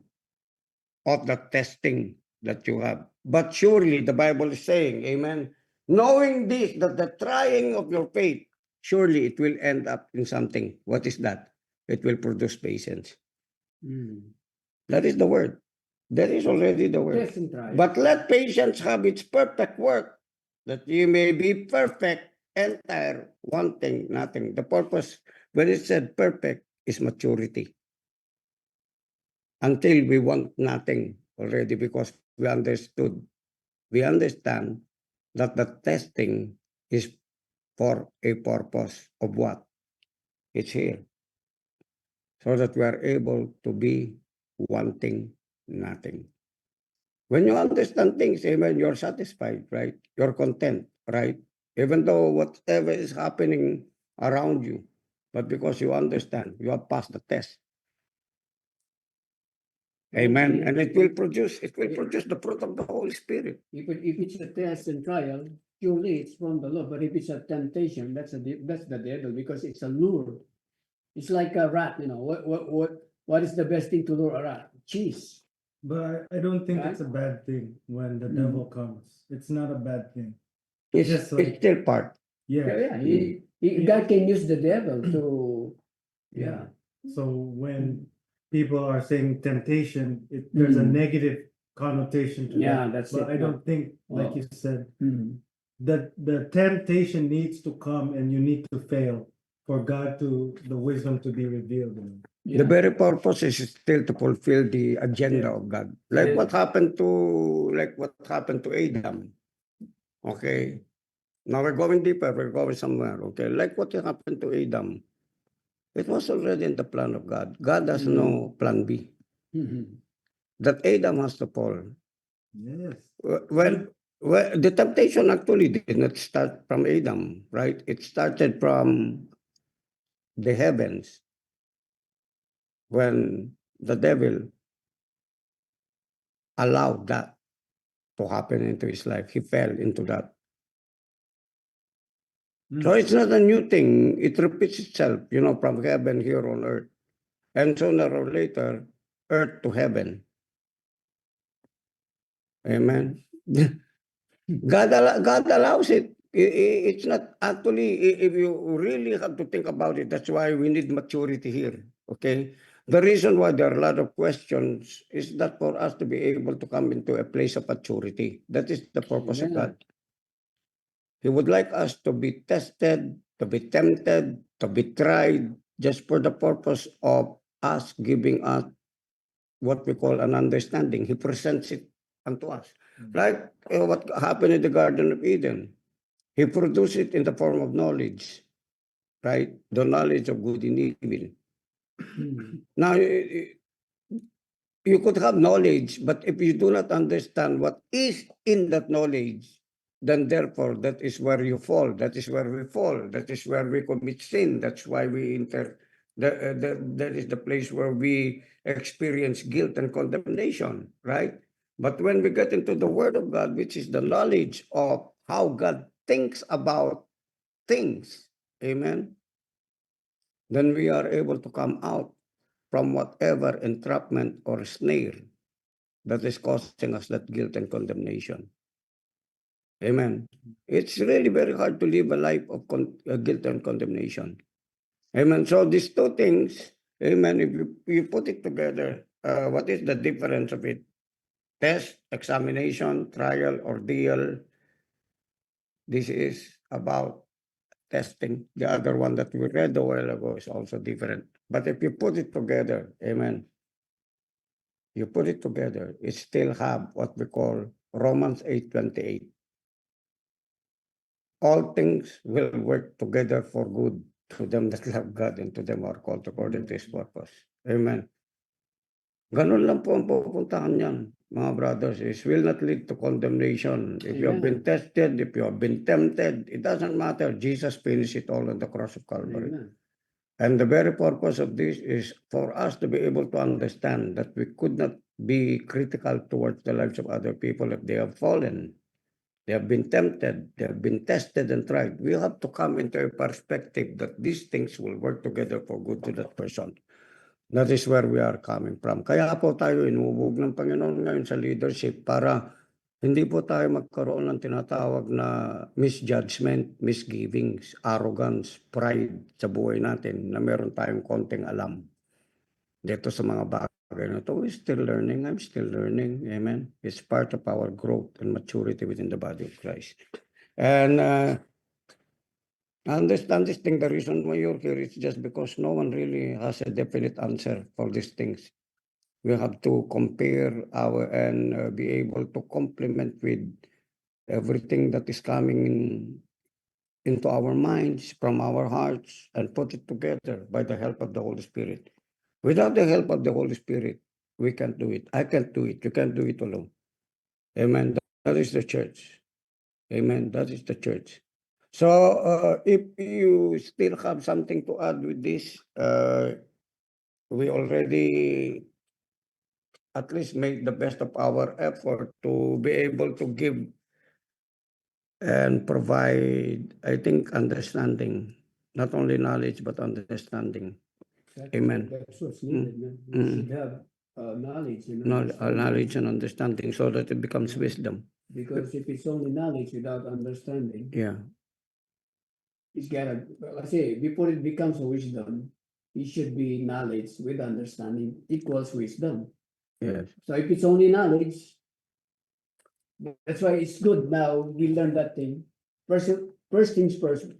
of the testing that you have? But surely the Bible is saying, amen, knowing this, that the trying of your faith, surely it will end up in something. What is that? It will produce patience. That is the word. That is already the word. Test and try. But let patience have its perfect work, that ye may be perfect, entire, wanting nothing. The purpose, when it said perfect, is maturity. Until we want nothing already, because we understand that the testing is for a purpose of what? It's here. So that we are able to be wanting nothing. When you understand things, amen, you're satisfied, right? You're content, right? Even though whatever is happening around you, but because you understand, you have passed the test. Amen. And it will produce the fruit of the Holy Spirit. If it's a test and trial, surely it's from the Lord. But if it's a temptation, that's the devil, because it's a lure. It's like a rat, you know. What is the best thing to lure a rat? Cheese. But I don't think Right? it's a bad thing when the Mm. devil comes. It's not a bad thing. It's, Just like- it's still part. Yeah, Yeah. God can use the devil to, yeah. So when people are saying temptation, there's a Mhm. negative connotation to Yeah, that. that's But it. I don't think, like Oh. you said, Mhm. that the temptation needs to come and you need to fail for the wisdom to be revealed. The Yeah. very purpose is still to fulfill the agenda Yeah. of God. Like Yeah. what happened to Adam. Okay. Now we're going deeper, we're going somewhere. Okay. Like what happened to Adam. It was already in the plan of God. God has no plan B. Mhm. That Adam has to fall. Yes. Well, the temptation actually did not start from Adam, right? It started from the heavens when the devil allowed that to happen into his life. He fell into that. So it's not a new thing. It repeats itself, from heaven here on earth. And sooner or later, earth to heaven. Amen. God allows it. It's not actually, if you really have to think about it, that's why we need maturity here. Okay. The reason why there are a lot of questions is that for us to be able to come into a place of maturity. That is the purpose of God. He would like us to be tested, to be tempted, to be tried, just for the purpose of us giving us what we call an understanding. He presents it unto us. Like what happened in the Garden of Eden. He produced it in the form of knowledge, right? The knowledge of good and evil. Now, you could have knowledge, but if you do not understand what is in that knowledge, then therefore that is where you fall. That is where we fall. That is where we commit sin. That's why we that is the place where we experience guilt and condemnation, right? But when we get into the Word of God, which is the knowledge of how God thinks about things, amen, then we are able to come out from whatever entrapment or snare that is causing us that guilt and condemnation. Amen. It's really very hard to live a life of guilt and condemnation. Amen. So these two things, amen, if you put it together, what is the difference of it? Test, examination, trial, ordeal. This is about testing. The other one that we read a while ago is also different. But if you put it together, amen, you put it together, it still have what we call Romans 8:28. All things will work together for good to them that love God and to them are called according to His purpose. Amen. Ganun lang po ang pupuntahan niyan, mga brothers. It will not lead to condemnation. If you have been tested, if you have been tempted, it doesn't matter. Jesus finished it all on the cross of Calvary. Amen. And the very purpose of this is for us to be able to understand that we could not be critical towards the lives of other people if they have fallen. They have been tempted, they have been tested and tried. We have to come into a perspective that these things will work together for good to that person. That is where we are coming from. Kaya po tayo inuubog ng Panginoon ngayon sa leadership para hindi po tayo magkaroon ng tinatawag na misjudgment, misgivings, arrogance, pride sa buhay natin na meron tayong konting alam dito sa mga bagay na ito. We're still learning. I'm still learning. Amen. It's part of our growth and maturity within the body of Christ. And I understand this thing, the reason why you're here is just because no one really has a definite answer for these things. We have to compare our and be able to complement with everything that is coming into our minds, from our hearts, and put it together by the help of the Holy Spirit. Without the help of the Holy Spirit, we can't do it. I can't do it. You can't do it alone. Amen. That is the church. Amen. That is the church. So if you still have something to add with this, we already at least make the best of our effort to be able to give and provide, I think, understanding, not only knowledge, but understanding. Amen. That's what's needed, man. We should have knowledge and Knowledge and understanding so that it becomes wisdom. Because if it's only knowledge without understanding, Yeah. it's gotta, well, I say, before it becomes a wisdom, it should be knowledge with understanding equals wisdom. Yes. So if it's only knowledge, that's why it's good now we learn that thing. First things first,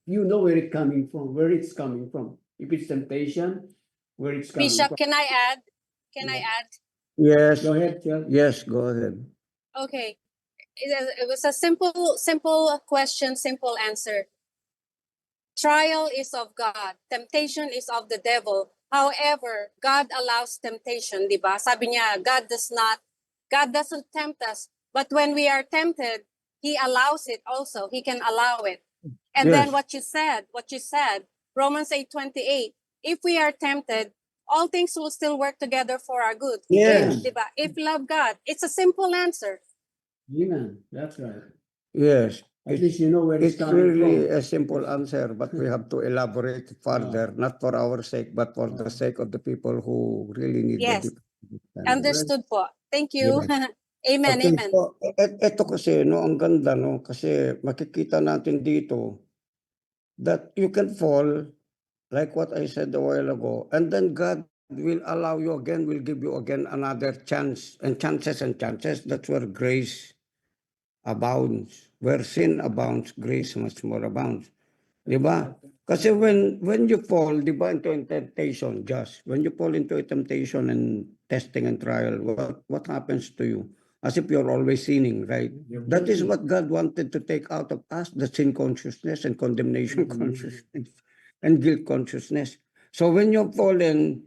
you know where it's coming from. If it's temptation, where it's coming Bishop, from. can I add? Can I add? Yes. Go ahead, Chel. Yes, go ahead. Okay. It was a simple question, simple answer. Trial is of God. Temptation is of the devil. However, God allows temptation, di ba? Sabi niya, God doesn't tempt us. But when we are tempted, He allows it also. He can allow it. And Yes. then what you said, Romans 8:28, if we are tempted, all things will still work together for our good. Yes. If, diba? If love God, it's a simple answer. Amen. That's right. Yes. At least you know where it's It's coming really from. a simple answer, but we have to elaborate further, not for our sake, but for the sake of the people who really need Yes. the deep understanding. Understood po. Thank you. Amen, Okay, amen. so, ito kasi, no, ang ganda, no, kasi makikita natin dito that you can fall, like what I said a while ago, and then God will allow you again, will give you again another chance, and chances and chances. That's where grace abounds. Where sin abounds, grace much more abounds. Di ba? Kasi when you fall, di ba, into a temptation, just when you fall into a temptation and testing and trial, what happens to you? As if you're always sinning, right? That is what God wanted to take out of us, the sin consciousness and condemnation consciousness and guilt consciousness. So when you've fallen,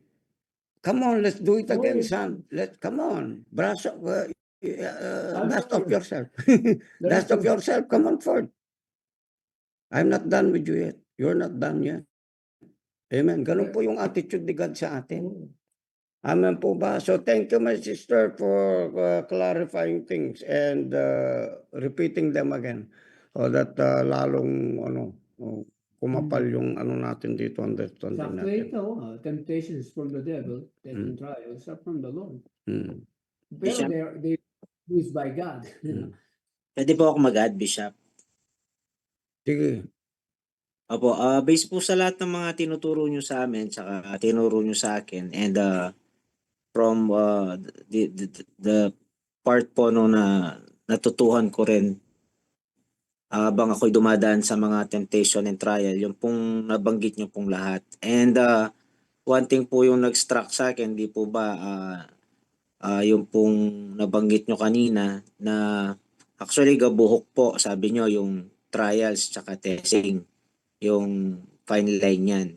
come on, let's do it again, son. Come on, brush dust off yourself. Dust off yourself, come on forth. I'm not done with you yet. You're not done yet. Amen. Ganun po yung attitude ni God sa atin. Amen po ba? So thank you, my sister, for clarifying things and repeating them again. So that lalong kumapal yung natin dito, understanding Sakto natin. ito, temptations from the devil, and trials are from the Lord. Mm. Pero Bishop. they're used by God. Pwede po ako mag-add, Bishop? Sige. Opo, based po sa lahat ng mga tinuturo nyo sa amin, saka tinuro nyo sa akin, and from the part po no na natutuhan ko rin habang ako'y dumadaan sa mga temptation and trial, yung pong nabanggit nyo pong lahat. And one thing po yung nag-struck sa akin, di po ba, yung pong nabanggit nyo kanina na actually gabuhok po, sabi nyo, yung trials tsaka testing, yung fine line yan.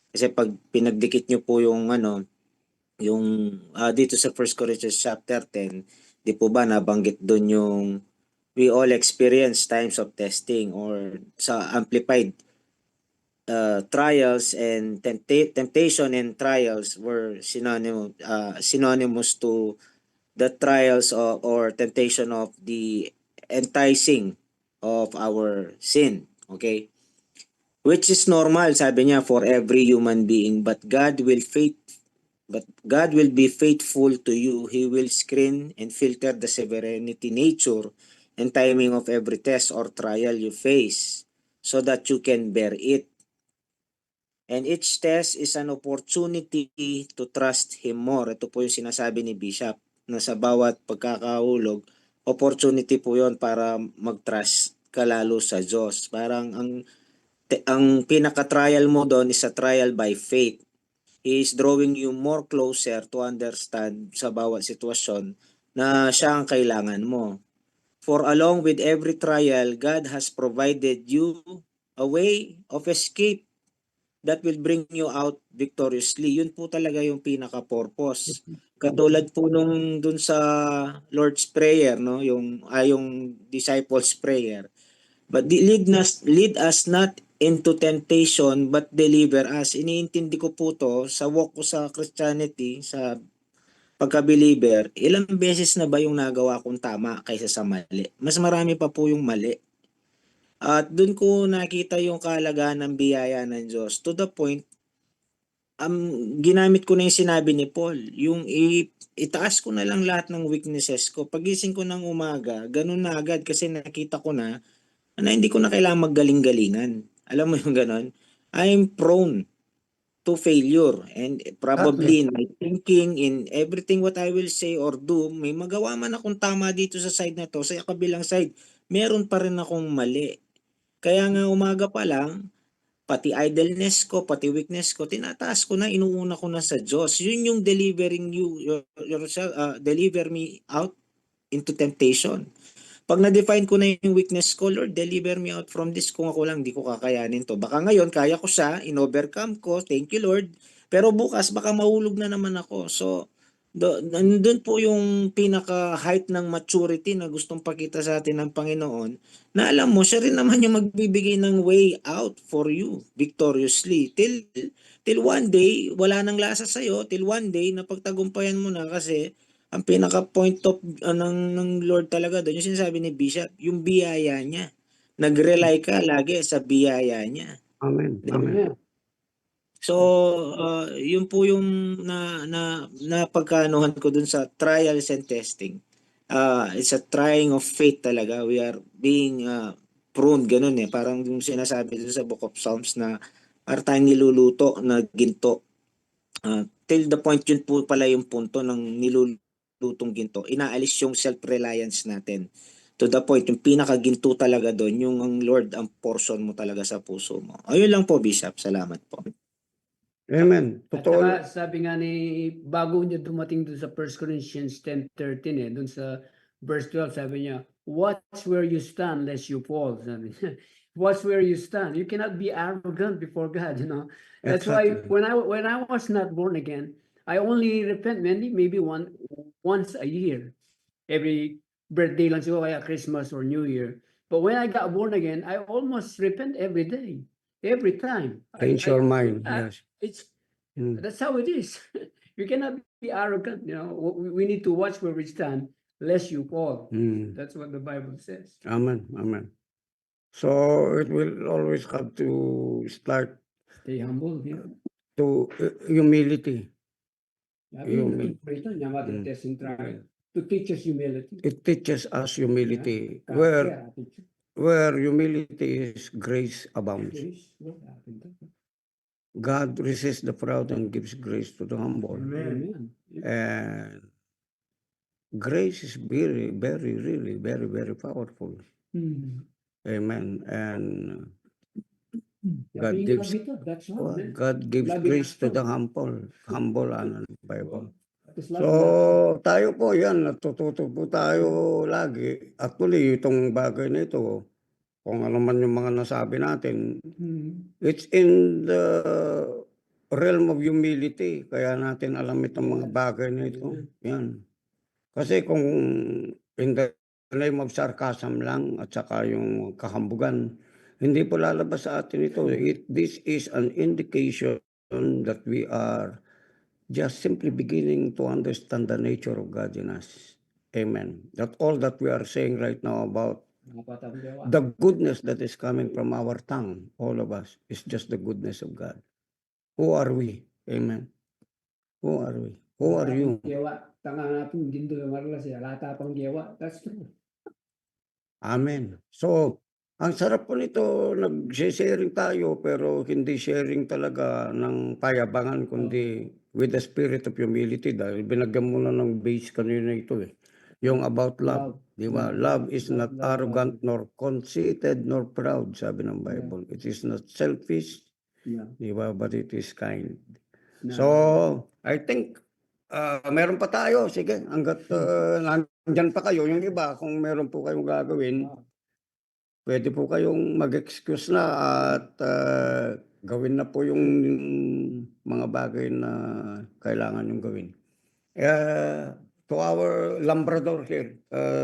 Kasi pag pinagdikit nyo po yung yung dito sa 1 Corinthians chapter 10, di po ba nabanggit doon yung we all experience times of testing, or sa amplified trials and temptation and trials were synonymous to the trials or temptation of the enticing of our sin. Okay? Which is normal, sabi niya, for every human being. But God will be faithful to you. He will screen and filter the severity, nature, and timing of every test or trial you face so that you can bear it. And each test is an opportunity to trust Him more. Ito po yung sinasabi ni Bishop na sa bawat pagkakahulog, opportunity po yon para mag-trust ka lalo sa Diyos. Parang ang pinaka-trial mo doon is a trial by faith. He is drawing you more closer to understand sa bawat sitwasyon na siya ang kailangan mo. For along with every trial, God has provided you a way of escape that will bring you out victoriously. Yun po talaga yung pinaka-purpose. Katulad po nung dun sa Lord's Prayer, no, yung disciples prayer. But lead us not into temptation but deliver us. Iniintindi ko po to sa walk ko sa Christianity, sa pagka-believer, ilang beses na ba yung nagawa kong tama kaysa sa mali? Mas marami pa po yung mali. At doon ko nakita yung kahalagahan ng biyaya ng Diyos to the point ginamit ko na yung sinabi ni Paul, yung itaas ko na lang lahat ng weaknesses ko. Pagising ko ng umaga, ganun na agad kasi nakita ko na hindi ko na kailangan maggaling-galingan. Alam mo yung ganun? I'm prone to failure and probably in my thinking, in everything what I will say or do, may magawa man akong tama dito sa side na to, sa kabilang side, meron pa rin akong mali. Kaya nga umaga pa lang, pati idleness ko, pati weakness ko, tinataas ko na, inuuna ko na sa Diyos. Yun yung delivering yourself, deliver me out into temptation. Pag na-define ko na yung weakness ko, Lord, deliver me out from this. Kung ako lang, di ko kakayanin to. Baka ngayon, kaya ko siya, in-overcome ko, thank you, Lord. Pero bukas, baka mahulog na naman ako. So, nandun po yung pinaka-height ng maturity na gustong pakita sa atin ng Panginoon, na alam mo, siya rin naman yung magbibigay ng way out for you victoriously. Till one day, wala nang lasa sa'yo. Till one day, napagtagumpayan mo na kasi ang pinaka-point of ng Lord talaga doon, yung sinasabi ni Bishop, yung biyaya niya. Nag-rely ka lagi sa biyaya niya. Amen. Amen. So, yun po yung napagkaanuhan ko dun sa trials and testing. It's a trying of faith talaga. We are being prone, ganun eh. Parang yung sinasabi dun sa Book of Psalms na parang tayong niluluto na ginto. Till the point, yun po pala yung punto ng nilulutong ginto. Inaalis yung self-reliance natin. To the point, yung pinakaginto talaga doon, yung ang Lord ang portion mo talaga sa puso mo. Ayun lang po, Bishop. Salamat po. Amen. At Totoo. saka, sabi nga ni, bago niya dumating dun sa 1 Corinthians 10:13 dun sa verse 12, sabi niya, watch where you stand lest you fall. Sabi niya. Watch where you stand. You cannot be arrogant before God, you know. That's why Exactly. when I was not born again, I only repent maybe once a year. Every birthday lang siguro, kaya Christmas or New Year. But when I got born again, I almost repent every day, every time. Change your mind. Yes. It's Mm. that's how it is. You cannot be arrogant, you know. We need to watch where we stand, lest you fall. Mm. That's what the Bible says. Amen. Amen. So it will always have to start Stay humble. Yeah. to humility. Sabi, ito yung mga testing trial. To teach us humility. It teaches us humility. Yeah. Where humility is, grace abounds. Grace. God resists the proud and gives grace to the humble. Amen. And grace is very, very, really, very, very powerful. Hmm. Amen. And Sabi, that's well, right, man. God gives Lagi grace to natin. the humble ano, Bible. Tapos So, tayo po yan, natututo po tayo lagi. Actually, itong bagay na ito, kung ano man yung mga nasabi natin, it's in the realm of humility. Kaya natin alam itong mga bagay na ito. Yan. Kasi kung in the name of sarcasm lang at saka yung kahambugan, Hindi po lalabas sa atin ito. This is an indication that we are just simply beginning to understand the nature of God in us. Amen. That all that we are saying right now about the goodness that is coming from our tongue, all of us, is just the goodness of God. Who are we? Amen. Who are we? Who are you? Tanga natin, gindo yung marla siya. Lata pang gewa. That's true. Amen. So, ang sarap po nito, nag-sharing tayo, pero hindi sharing talaga ng payabangan, kundi with the spirit of humility. Dahil binagyan mo na ng base kanina ito eh. Yung about love. Di ba? Love is not arrogant, nor conceited, nor proud, sabi ng Bible. It is not selfish, Yeah. di ba? But it is kind. Na- So, I think, meron pa tayo. Sige, hanggat nandyan pa kayo, yung iba, kung meron po kayong gagawin, pwede po kayong mag-excuse na at gawin na po yung mga bagay na kailangan yung gawin. To our Labrador here,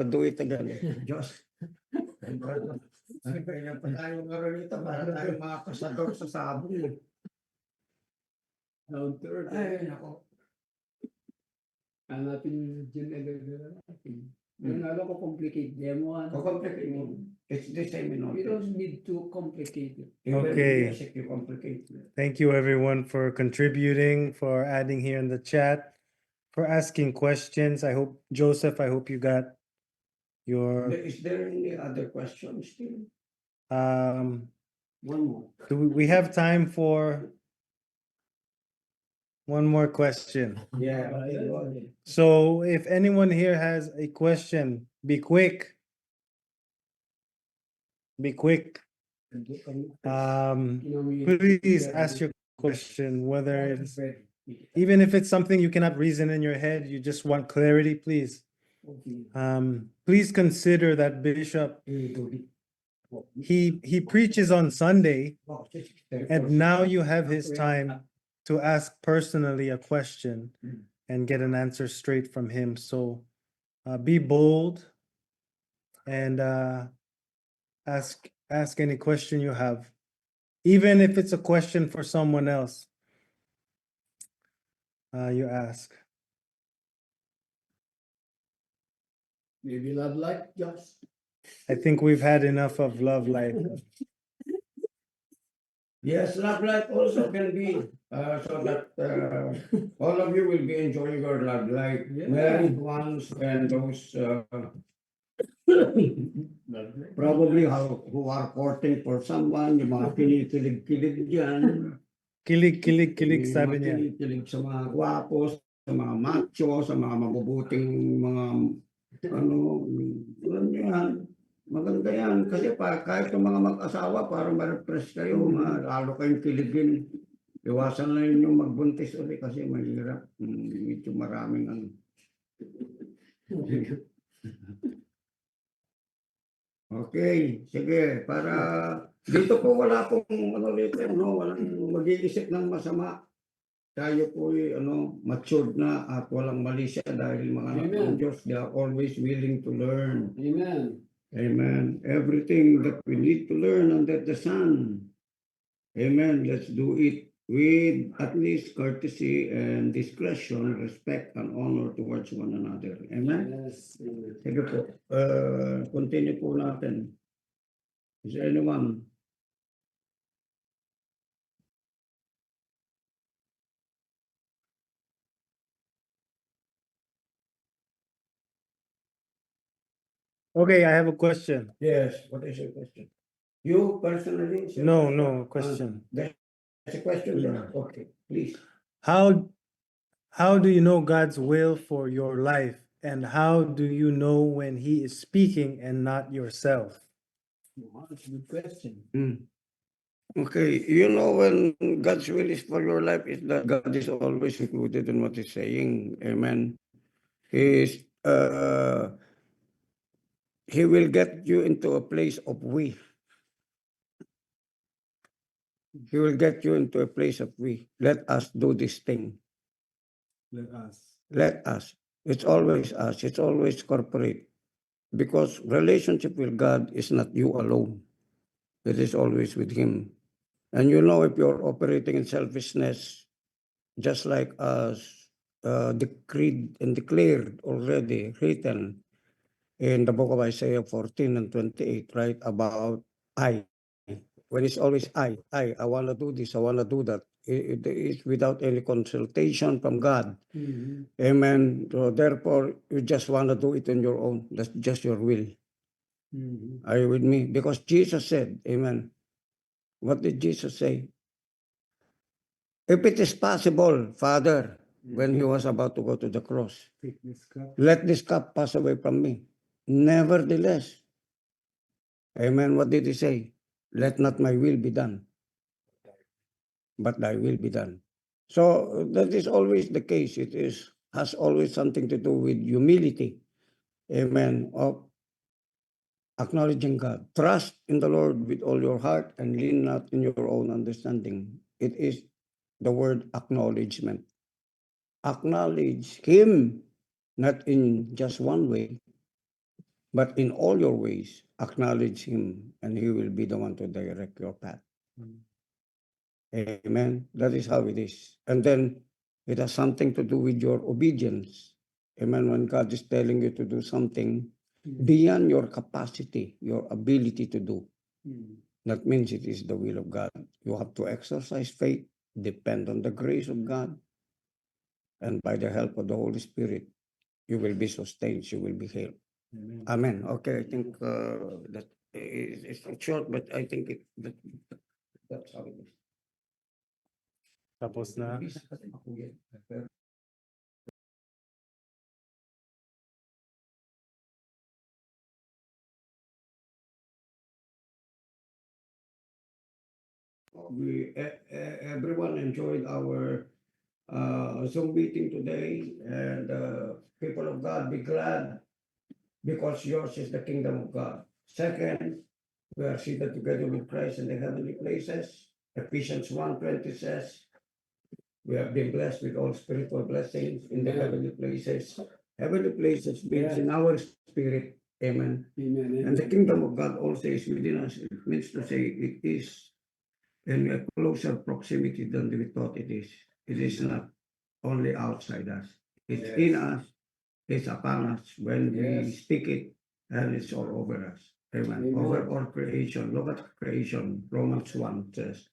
do it again. Diyos. Labrador. Kaya pa tayo ngayon ito para tayo mga kasador sa sabong. Down to earth. Ay, nako. Ang ating June 11 natin. Yung alam ko complicate. Demo Complicate mo. It's the same in all. You don't need to complicate it. Okay. Yes, if you complicate it. Thank you everyone for contributing, for adding here in the chat, for asking questions. I hope, Joseph, I hope you got your, Is there any other questions still? um, One more. do we have time for one more question? Yeah. So if anyone here has a question, be quick. Be quick. Please ask your question, whether it's, even if it's something you cannot reason in your head, you just want clarity, please. Please consider that Bishop, he preaches on Sunday, and now you have his time to ask personally a question and get an answer straight from him. So be bold and ask any question you have, even if it's a question for someone else. You ask. Maybe love life, just. I think we've had enough of love life. Yes, love life also can be so that all of you will be enjoying your love life. Married ones and those probably who are courting for someone, yung mga kinikilig-kilig dyan. Kilig, kilig, kilig, Yung sabi mga niya. kinikilig sa mga gwapos, sa mga macho, sa mga mabubuting mga alam niyo yan. Maganda yan. Kasi kahit yung mga mag-asawa, parang ma-refresh kayo, lalo kayong kiligin. Iwasan na yun yung magbuntis ulit kasi mahirap. Medyo maraming ano. Okay, sige. Para dito po wala pong walang mag-iisip ng masama. Tayo po matured na at walang mali siya dahil mga anak ng Diyos, they are always willing to learn. Amen. Amen. Everything that we need to learn under the sun. Amen. Let's do it with at least courtesy and discretion, respect and honor towards one another. Amen. Yes. Sige po. Continue po natin. Is there anyone? Okay, I have a question. Yes. What is your question? You personally? No question. That's a question. Okay, please. How do you know God's will for your life, and how do you know when He is speaking and not yourself? That's a good question. Okay, when God's will is for your life is that God is always included in what He's saying. Amen. He will get you into a place of we. He will get you into a place of we. Let us do this thing. Let us. Let us. It's always us. It's always corporate. Because relationship with God is not you alone. It is always with Him. And you know, if you're operating in selfishness, just like us decreed and declared already, written in the book of Isaiah 14 and 28, right? About I. When it's always I want to do this, I want to do that. It is without any consultation from God. Amen. So therefore, you just want to do it on your own. That's just your will. Are you with me? Because Jesus said, Amen. What did Jesus say? If it is possible, Father, when he was about to go to the cross, let this cup pass away from me. Nevertheless, Amen. What did he say? Let not my will be done, but thy will be done. So that is always the case. It has always something to do with humility. Amen. Of acknowledging God. Trust in the Lord with all your heart and lean not in your own understanding. It is the word acknowledgement. Acknowledge Him, not in just one way, but in all your ways. Acknowledge Him, and He will be the one to direct your path. Amen. That is how it is. And then it has something to do with your obedience. Amen. When God is telling you to do something beyond your capacity, your ability to do, that means it is the will of God. You have to exercise faith, depend on the grace of God, and by the help of the Holy Spirit, you will be sustained, you will be healed. Amen. Okay, I think that it's short, but I think that's how it is. Tapos na. Everyone enjoyed our Zoom meeting today, and people of God, be glad because yours is the kingdom of God. Second, we are seated together with Christ in the heavenly places. Ephesians 1:20 says, we have been blessed with all spiritual blessings in the heavenly places. Heavenly places means in our spirit. Amen. Amen. And the kingdom of God also is within us. It means to say it is in a closer proximity than we thought it is. It is not only outside us. It's in us. It's upon us when we speak it, and it's all over us. Amen. Over all creation. Look at creation. Romans 1 says,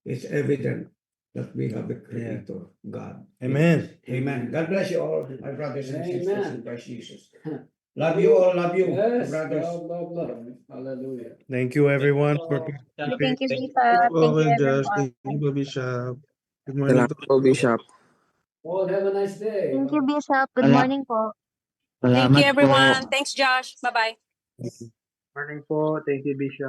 it's evident that we have a creator, God. Amen. Amen. God bless you all, my brothers and sisters Amen. in Christ Jesus. Love you all. Love you, Yes, brothers. love. Hallelujah. Thank you everyone for Thank you, participating. Bishop. Thank you, Josh. everyone. Thank you, Bishop. Good morning Salamat po, Bishop. All have a nice day. Thank you, Bishop. Good Sala- morning po. Thank you, Salamat po. everyone. Thanks, Josh. Bye-bye. Morning po. Thank you, Bishop.